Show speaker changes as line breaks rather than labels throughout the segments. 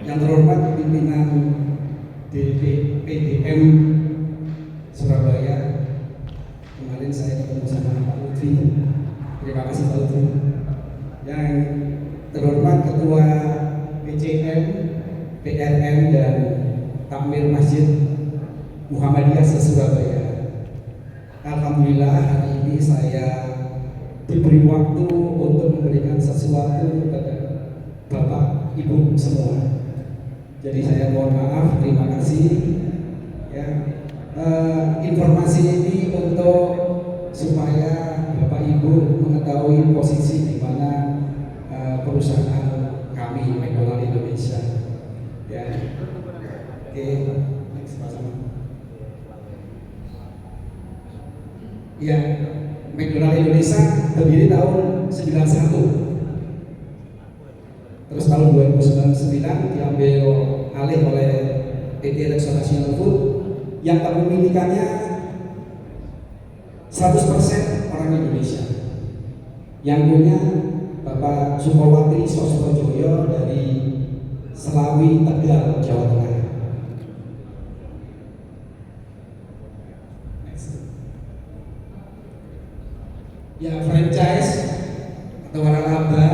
Yang terhormat pimpinan PDM Surabaya, kemarin saya ketemu sama Pak Lutfi. Terima kasih Pak Lutfi. Yang terhormat Ketua PCM, PRM dan Takmir Masjid Muhammadiyah se-Surabaya. Alhamdulillah hari ini saya diberi waktu untuk memberikan sesuatu kepada Bapak Ibu semua. Jadi saya mohon maaf, terima kasih. Ya, informasi ini untuk supaya Bapak Ibu mengetahui posisi di mana perusahaan kami McDonald Indonesia. Ya, oke, next sama. Ya, McDonald Indonesia berdiri tahun 91. Terus tahun 2009 diambil alih oleh PT Rexona National Food yang kepemilikannya 100% orang Indonesia. Yang punya Bapak Sukowati Sosrojoyo dari Selawi, Tegal, Jawa Tengah. Next. Ya, franchise atau waralaba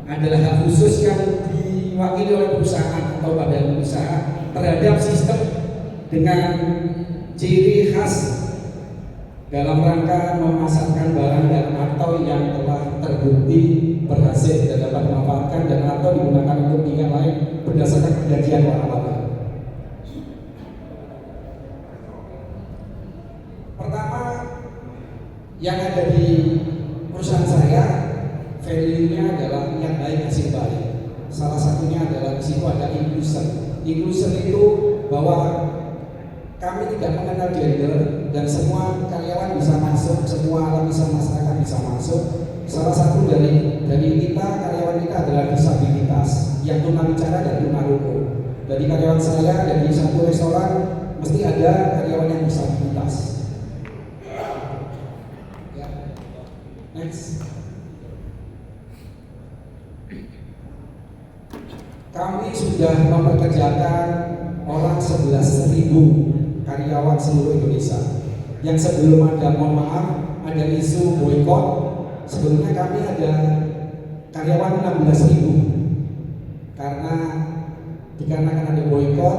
adalah hak khusus yang diwakili oleh perusahaan atau badan usaha terhadap sistem dengan ciri khas dalam rangka memasarkan barang dan atau yang telah terbukti berhasil dan dapat dimanfaatkan dan atau digunakan untuk pihak lain berdasarkan perjanjian waralaba. Pertama, yang ada di perusahaan saya value-nya adalah niat baik hasil baik. Salah satunya adalah di situ ada inclusion. Inclusion itu bahwa kami tidak mengenal gender dan semua karyawan bisa masuk, semua lapisan masyarakat bisa masuk. Salah satu dari kita, karyawan kita adalah disabilitas yang tunawicara dan tunarungu. Dari karyawan saya dari satu restoran mesti ada karyawan yang disabilitas. Ya. Next. Kami sudah mempekerjakan orang 11.000 karyawan seluruh Indonesia. Yang sebelum ada, mohon maaf, ada isu boykot, sebelumnya kami ada karyawan 16.000. Karena dikarenakan ada boykot,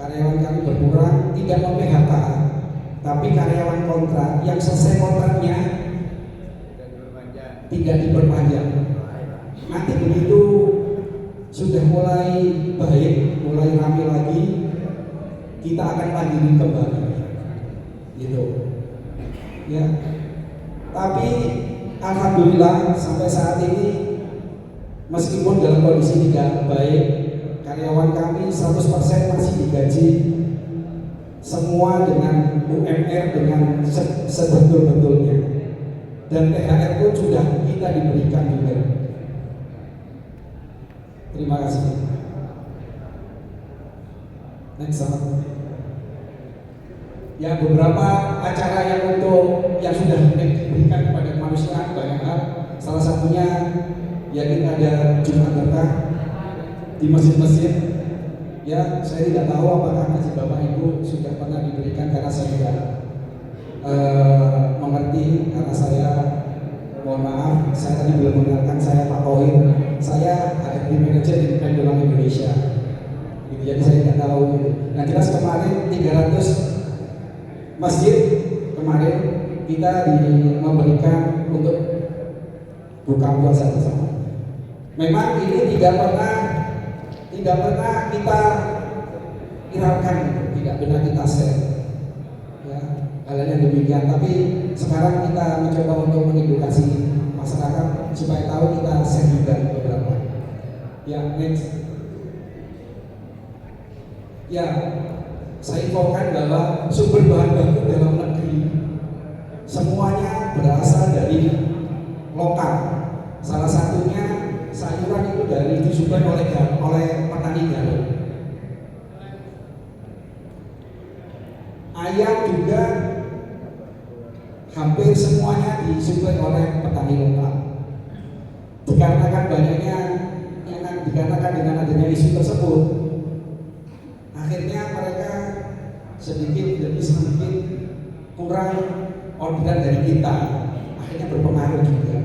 karyawan kami berkurang, tidak mem-PHK, tapi karyawan kontrak yang selesai kontraknya tidak diperpanjang. Nanti begitu sudah mulai baik, mulai ramai lagi, kita akan lanjutin kembali, gitu. Ya, tapi alhamdulillah sampai saat ini, meskipun dalam kondisi tidak baik, karyawan kami 100% masih digaji, semua dengan UMR dengan sebetul-betulnya, dan THR pun sudah kita diberikan juga. Terima kasih. Next sama. Ya, beberapa acara yang sudah diberikan kepada kemanusiaan banyak hal. Salah satunya ya kita ada Jumat Berkah di masjid-masjid. Ya, saya tidak tahu apakah masjid Bapak Ibu sudah pernah diberikan karena saya tidak mengerti karena saya mohon maaf, saya tadi belum mengenalkan saya Pak Tohir. Saya HRD Manager di McDonald Indonesia. Gitu, jadi saya tidak tahu. Gitu. Nah, jelas kemarin 300 masjid kemarin kita memberikan untuk buka puasa bersama. Memang ini tidak pernah kita viralkan, tidak pernah kita share. Ya, hal yang demikian. Tapi sekarang kita mencoba untuk mengedukasi masyarakat supaya tahu, kita share juga beberapa. Ya, next. Ya, saya infokan bahwa sumber bahan baku dalam negeri semuanya berasal dari lokal. Salah satunya sayuran itu disuplai oleh petani Garut. Ayam juga hampir semuanya disuplai oleh petani lokal. Dikarenakan banyaknya yang dikarenakan dengan adanya isu tersebut, akhirnya mereka sedikit demi sedikit kurang orderan dari kita, akhirnya berpengaruh juga.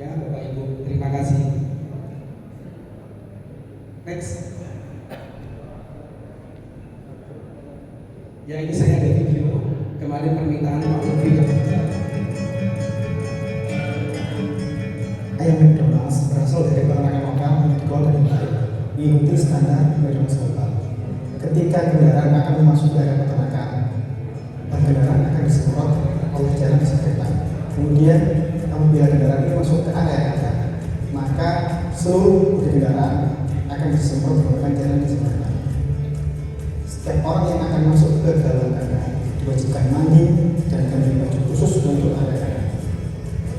Ya, Bapak Ibu, terima kasih. Next. Ya, ini saya ada video kemarin permintaan Pak Menteri.
Ayam McDonald's berasal dari peternakan lokal yang dikelola dengan baik, mengikuti standar McDonald's global. Ketika kendaraan akan memasuki area peternakan, kendaraan akan disemprot oleh jalan disinfektan. Kemudian, apabila kendaraan ini masuk ke area kandang, maka seluruh kendaraan akan disemprot menggunakan jalan disinfektan. Setiap orang yang akan masuk ke dalam kandang diwajibkan mandi dan ganti baju khusus untuk area kandang.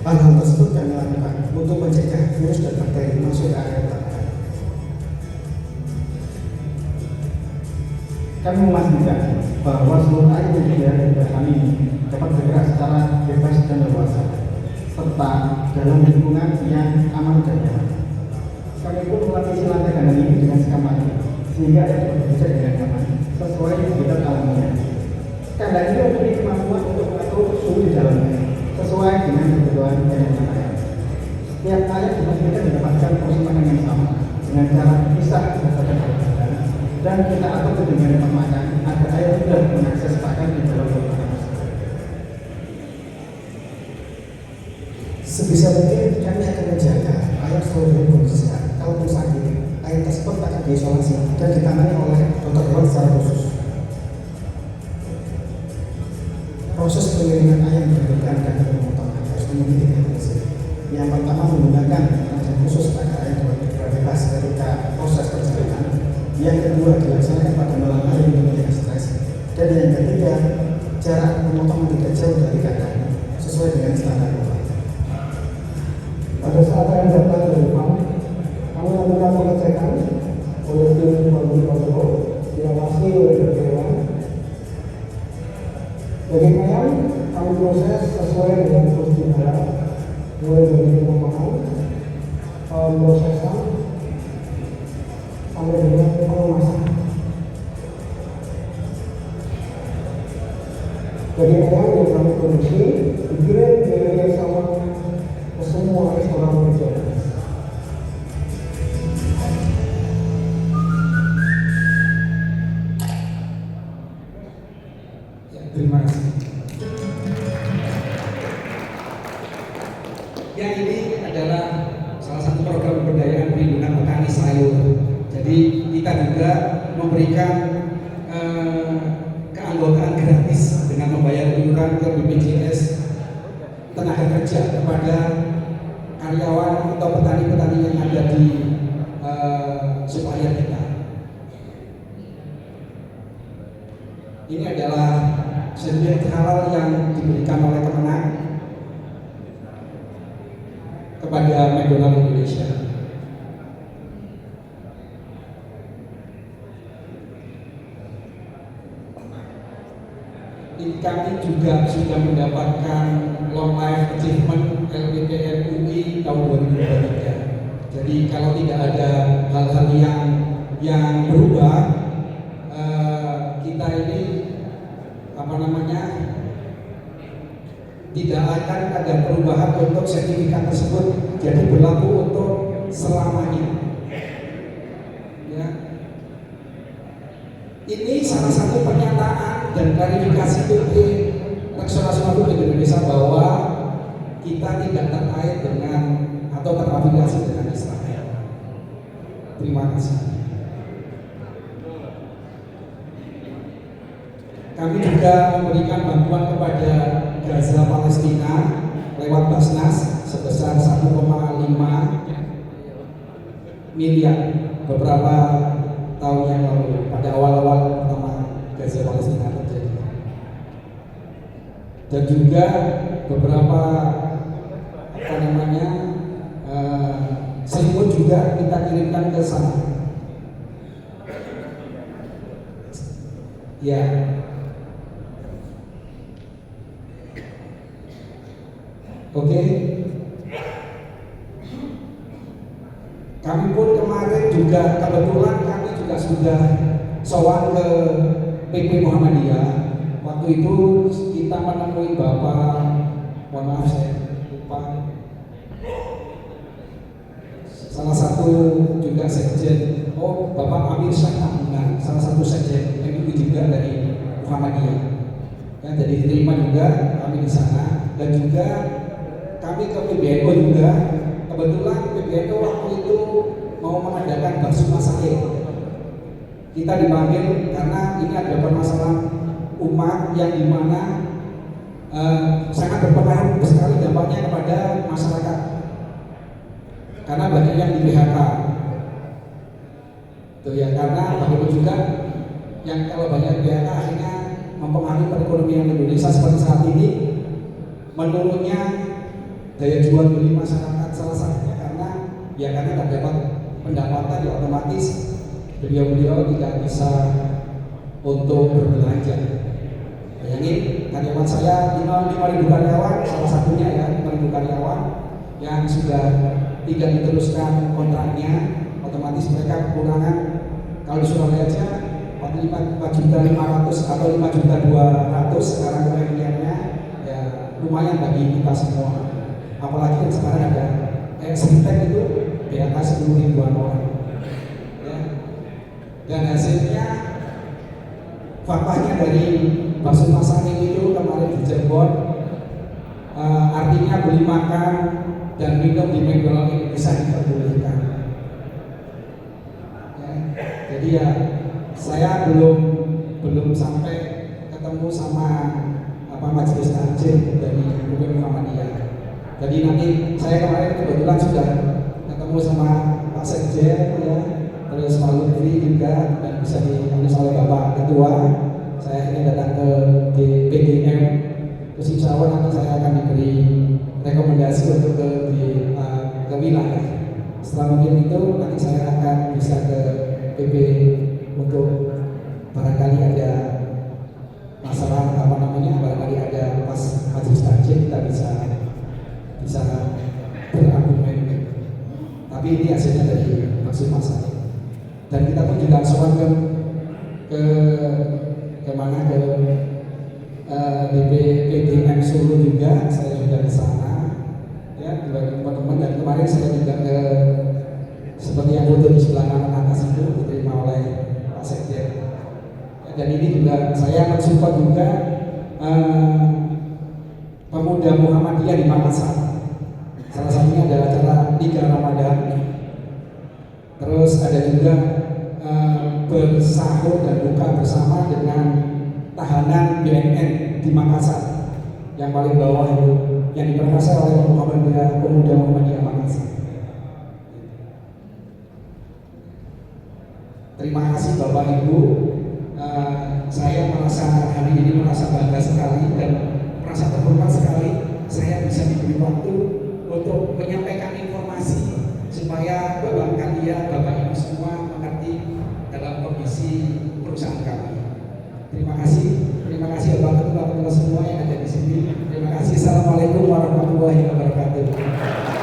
Hal-hal tersebut kami lakukan untuk mencegah virus dan bakteri masuk ke area peternakan. Kami memastikan bahwa seluruh air yang berada di dalam ini dapat bergerak secara bebas dan leluasa, serta dalam lingkungan yang aman dan nyaman. Kami pun melapisi lantai kandang ini dengan sekam mati, sehingga air dapat bekerja dengan nyaman sesuai habitat alaminya. Kandang ini memiliki kemampuan untuk mengatur suhu di dalamnya sesuai dengan kebutuhan manajemen ayam. Setiap ayam dipastikan mendapatkan porsi makanan yang sama dengan cara pisah berdasarkan berat badan, dan kita atur ketinggian tempat makan agar ayam mudah mengakses pakan di dalam peternakan tersebut. Sebisa mungkin kami akan menjaga ayam selalu dalam kondisi sehat. Kalaupun sakit, ayam tersebut akan diisolasi dan ditangani oleh dokter hewan secara khusus. Proses pengiriman ayam dari kandang ke pemotongan harus memiliki teknis. Yang pertama, menggunakan pengajian khusus agar ayam dapat bergerak bebas ketika proses perjalanan. Yang kedua, dilaksanakan pada malam hari untuk menjaga stres. Dan yang ketiga, jarak pemotongan tidak jauh dari kandang sesuai dengan standar lokal. Pada saat ayam datang dari farm, kami lakukan pengecekan oleh tim protokol, diawasi oleh dokter hewan. Daging ayam kami proses sesuai dengan prosedur, mulai dari pemotongan, pemrosesan, sampai dengan pengemasan. Daging ayam yang kami produksi dikirim dari sama ke semua restoran berjalan.
Terima kasih. Yang ini adalah salah satu program pemberdayaan perlindungan petani sayur. Jadi kita juga memberikan keanggotaan gratis dengan membayar iuran ke BPJS tenaga kerja kepada karyawan atau petani-petani yang ada di supplier kita. Ini adalah sertifikat halal yang diberikan oleh Kemenag kepada McDonald Indonesia. Ini kami juga sudah mendapatkan Long Life Achievement LPPN UI tahun 2023. Jadi kalau tidak ada hal-hal yang berubah, kita ini tidak akan ada perubahan untuk sertifikat tersebut, jadi berlaku untuk selamanya. Ya. Ini salah satu pernyataan dan klarifikasi PT Reksadana Republik Indonesia bahwa kita tidak terkait dengan atau terafiliasi dengan Israel. Terima kasih. Kami juga memberikan bantuan kepada Gaza Palestina lewat Basnas sebesar 1,5 miliar beberapa tahun yang lalu pada awal-awal pertama Gaza Palestina terjadi. Dan juga beberapa selimut juga kita kirimkan ke sana. Ya. Oke. Kami pun kemarin juga kebetulan kami juga sudah sowan ke PP Muhammadiyah. Waktu itu kita menemui Bapak, mohon maaf saya lupa, salah satu juga sekjen, Bapak Amir Syah Tambungan, salah satu sekjen MUI juga dari Muhammadiyah. Ya, jadi diterima juga kami di sana, dan juga kami ke PBNU juga. Kebetulan PBNU waktu itu mau mengadakan bakso masail. Kita dipanggil karena ini ada permasalahan umat yang dimana sangat berpengaruh sekali dampaknya kepada masyarakat. Karena banyak yang di PHK. Tuh ya, karena bagaimana juga yang kalau banyak PHK akhirnya mempengaruhi perekonomian Indonesia seperti saat ini. Menurunnya daya jual beli masyarakat salah satunya karena tak dapat pendapatan, ya otomatis beliau tidak bisa untuk berbelanja. Bayangin, karyawan saya 5.000 karyawan, salah satunya ya 5.000 karyawan yang sudah tidak diteruskan kontraknya, otomatis mereka kekurangan. Kalau di Surabaya aja 4.500.000 atau 5.200.000 sekarang kerennya, ya lumayan bagi kita semua. Apalagi yang sekarang ada Serintek itu di atas 10.000-an orang. Ya. Dan hasilnya, faktanya dari bakso masail itu kemarin di Cirebon, artinya beli makan dan minum di McDonald Indonesia diperbolehkan. Ya. Jadi ya saya belum sampai ketemu sama majelis takjil dari PP Muhammadiyah. Jadi nanti saya kemarin kebetulan sudah ketemu sama Pak Sekjen, ya, terus Pak Lutfi juga, dan bisa diurus oleh Bapak Ketua. Saya ini datang ke PGM, terus insya Allah nanti saya akan diberi rekomendasi untuk ke wilayah. Setelah mungkin itu nanti saya akan bisa ke PP untuk barangkali ada masalah barangkali ada pas majelis takjil kita bisa berargumen. Tapi ini hasilnya dari maksud masalah. Dan kita pun juga sowan ke mana ke BPDM Solo juga, saya juga di sana ya, bagi teman-teman. Dan kemarin saya juga ke seperti yang foto di sebelah kanan atas itu diterima oleh Pak Sekjen. Ya, dan ini juga saya mensupport juga pemuda Muhammadiyah di Makassar. Salah satunya adalah acara 3 Ramadan. Terus ada juga bersahur dan buka bersama dengan tahanan BNN di Makassar yang paling bawah itu, yang diperkasa oleh pemuda Muhammadiyah Makassar. Terima kasih Bapak Ibu. Saya merasa hari ini merasa bangga sekali dan merasa terhormat sekali saya bisa diberi waktu untuk menyampaikan informasi supaya Bapak kalian, Bapak Ibu semua mengerti dalam kondisi perusahaan kami. Terima kasih Bapak Ketua semua yang ada di sini. Terima kasih. Assalamualaikum warahmatullahi wabarakatuh.